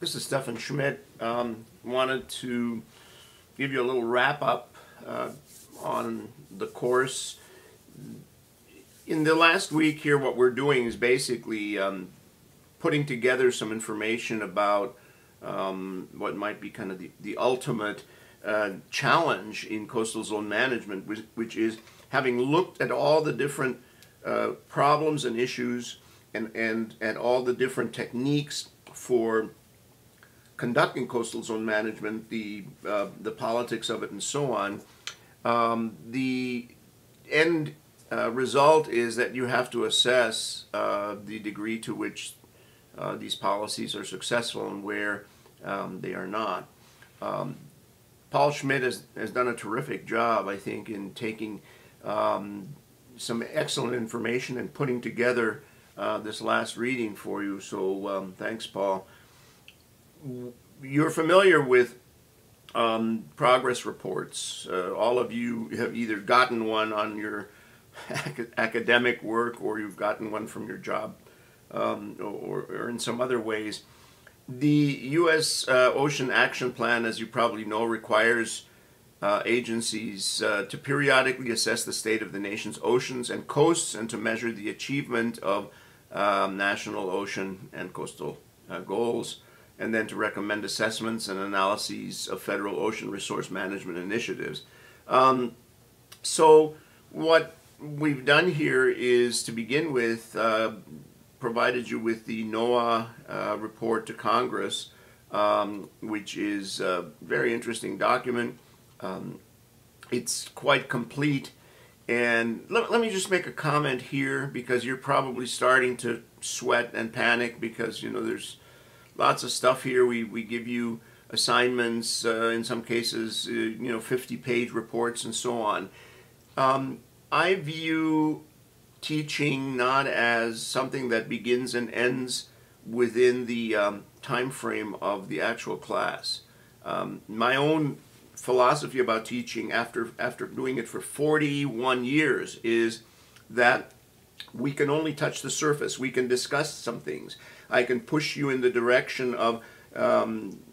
This is Stefan Schmidt. Wanted to give you a little wrap up on the course. In the last week here, what we're doing is basically putting together some information about what might be kind of the ultimate challenge in coastal zone management, which is having looked at all the different problems and issues and all the different techniques for conducting coastal zone management, the politics of it, and so on. The end result is that you have to assess the degree to which these policies are successful and where they are not. Paul Schmidt has done a terrific job, I think, in taking some excellent information and putting together this last reading for you. So thanks, Paul. You're familiar with progress reports. All of you have either gotten one on your academic work or you've gotten one from your job or in some other ways. The U.S. Ocean Action Plan, as you probably know, requires agencies to periodically assess the state of the nation's oceans and coasts and to measure the achievement of national ocean and coastal goals, and then to recommend assessments and analyses of federal ocean resource management initiatives. So what we've done here is, to begin with, provided you with the NOAA report to Congress, which is a very interesting document. It's quite complete. And let me just make a comment here, because you're probably starting to sweat and panic because, you know, there's lots of stuff here. We give you assignments, in some cases, 50-page reports and so on. I view teaching not as something that begins and ends within the time frame of the actual class. My own philosophy about teaching after doing it for 41 years is that we can only touch the surface. We can discuss some things. I can push you in the direction of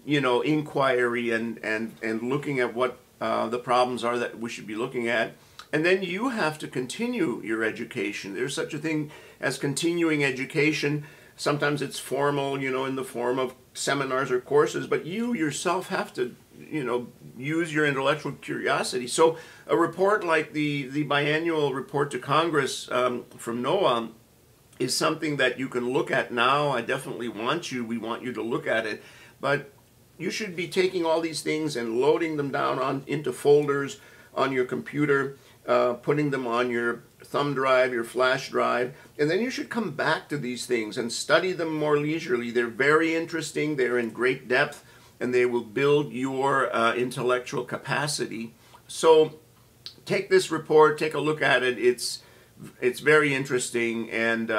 inquiry and looking at what the problems are that we should be looking at. And then you have to continue your education. There's such a thing as continuing education. Sometimes it's formal, in the form of seminars or courses, but you yourself have to, use your intellectual curiosity. So a report like the biannual report to Congress from NOAA is something that you can look at now. I definitely we want you to look at it, but you should be taking all these things and loading them down into folders on your computer, putting them on your thumb drive, your flash drive, and then you should come back to these things and study them more leisurely. They're very interesting, they're in great depth, and they will build your intellectual capacity. So take this report, take a look at it. It's very interesting, and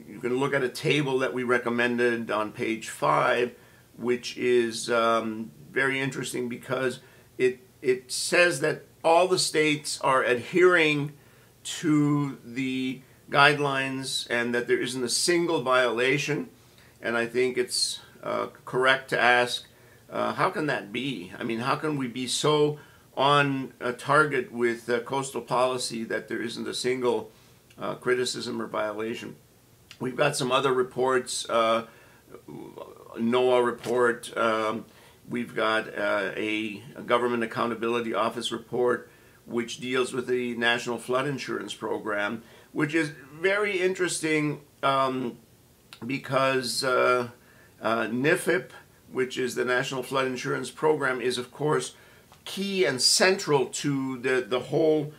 you can look at a table that we recommended on page 5, which is very interesting because it says that all the states are adhering to the guidelines and that there isn't a single violation. And I think it's correct to ask, how can that be? I mean, how can we be so on target with coastal policy that there isn't a single criticism or violation? We've got some other reports, NOAA report, we've got a Government Accountability Office report which deals with the National Flood Insurance Program, which is very interesting because NIFIP, which is the National Flood Insurance Program, is of course key and central to the whole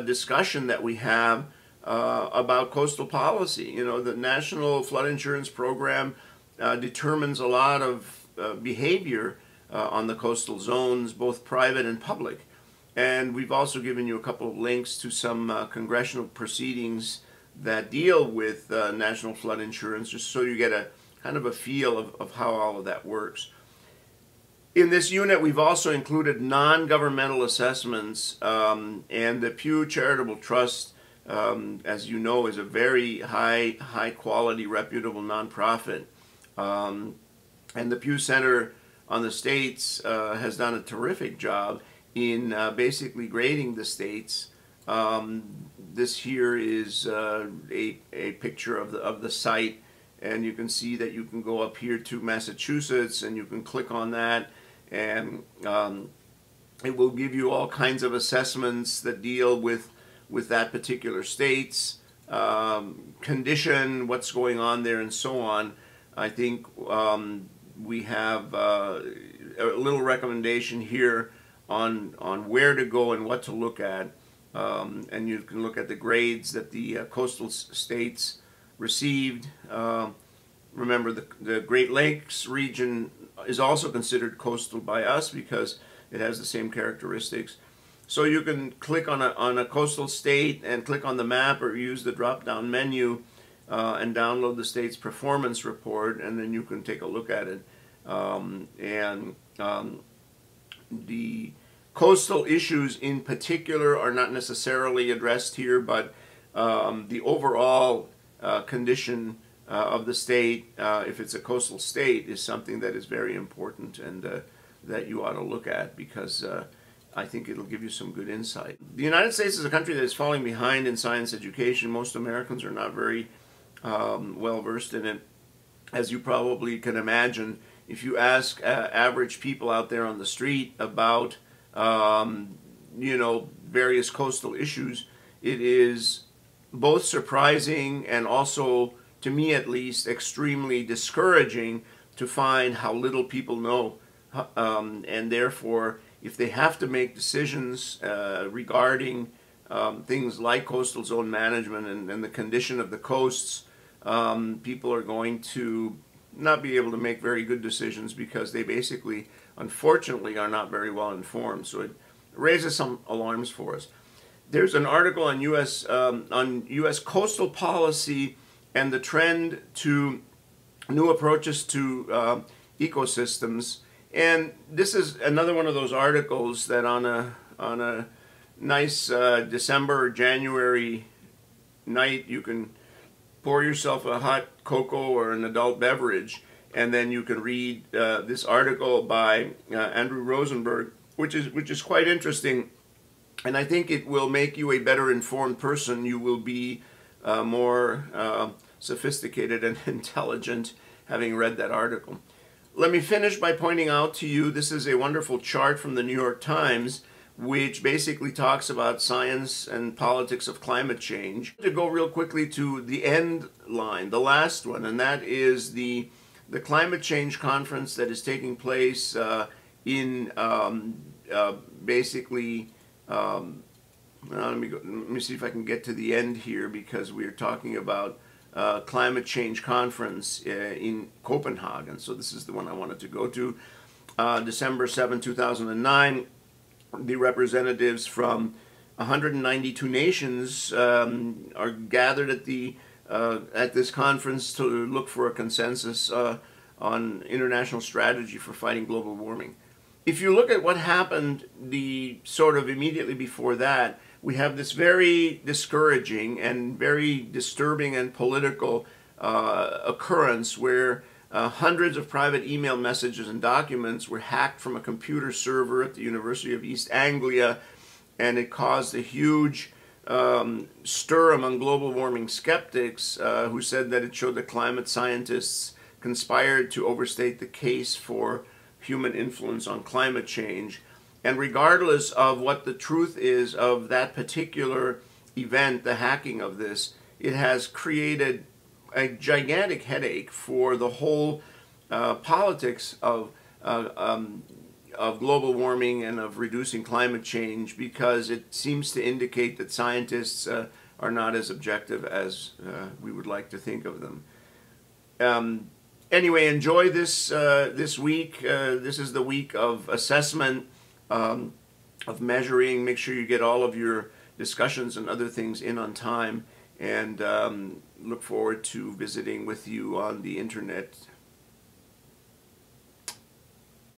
discussion that we have about coastal policy. The National Flood Insurance Program determines a lot of behavior on the coastal zones, both private and public. And we've also given you a couple of links to some congressional proceedings that deal with national flood insurance, just so you get a kind of a feel of how all of that works. In this unit, we've also included non-governmental assessments, and the Pew Charitable Trust, as you know, is a very high quality, reputable nonprofit. And the Pew Center on the states has done a terrific job in basically grading the states. This here is a picture of the site, and you can see that you can go up here to Massachusetts, and you can click on that, and it will give you all kinds of assessments that deal with that particular state's condition, what's going on there, and so on. I think we have a little recommendation here on where to go and what to look at. And you can look at the grades that the coastal states received. Remember, the Great Lakes region is also considered coastal by us because it has the same characteristics. So you can click on a coastal state and click on the map, or use the drop-down menu and download the state's performance report, and then you can take a look at it. The coastal issues in particular are not necessarily addressed here, but the overall condition of the state, if it's a coastal state, is something that is very important and that you ought to look at, because I think it'll give you some good insight. The United States is a country that is falling behind in science education. Most Americans are not very well versed in it. As you probably can imagine, if you ask average people out there on the street about you know, various coastal issues, it is both surprising and also, to me at least, extremely discouraging to find how little people know. And therefore, if they have to make decisions regarding things like coastal zone management and the condition of the coasts, people are going to not be able to make very good decisions because they basically, unfortunately, are not very well informed. So it raises some alarms for us. There's an article on U.S. coastal policy and the trend to new approaches to ecosystems. And this is another one of those articles that on a nice December or January night, you can pour yourself a hot cocoa or an adult beverage, and then you can read this article by Andrew Rosenberg, which is quite interesting, and I think it will make you a better informed person. You will be more sophisticated and intelligent having read that article. Let me finish by pointing out to you, this is a wonderful chart from the New York Times, which basically talks about science and politics of climate change. To go real quickly to the end line, the last one, and that is the climate change conference that is taking place in basically, let me see if I can get to the end here, because we are talking about climate change conference in Copenhagen. So this is the one I wanted to go to. December 7, 2009, the representatives from 192 nations are gathered at this conference to look for a consensus on international strategy for fighting global warming. If you look at what happened the sort of immediately before that, we have this very discouraging and very disturbing and political occurrence where hundreds of private email messages and documents were hacked from a computer server at the University of East Anglia, and it caused a huge stir among global warming skeptics who said that it showed that climate scientists conspired to overstate the case for human influence on climate change. And regardless of what the truth is of that particular event, the hacking of this, it has created a gigantic headache for the whole politics of global warming and of reducing climate change, because it seems to indicate that scientists are not as objective as we would like to think of them. Anyway, enjoy this this week. This is the week of assessment, of measuring. Make sure you get all of your discussions and other things in on time, and look forward to visiting with you on the internet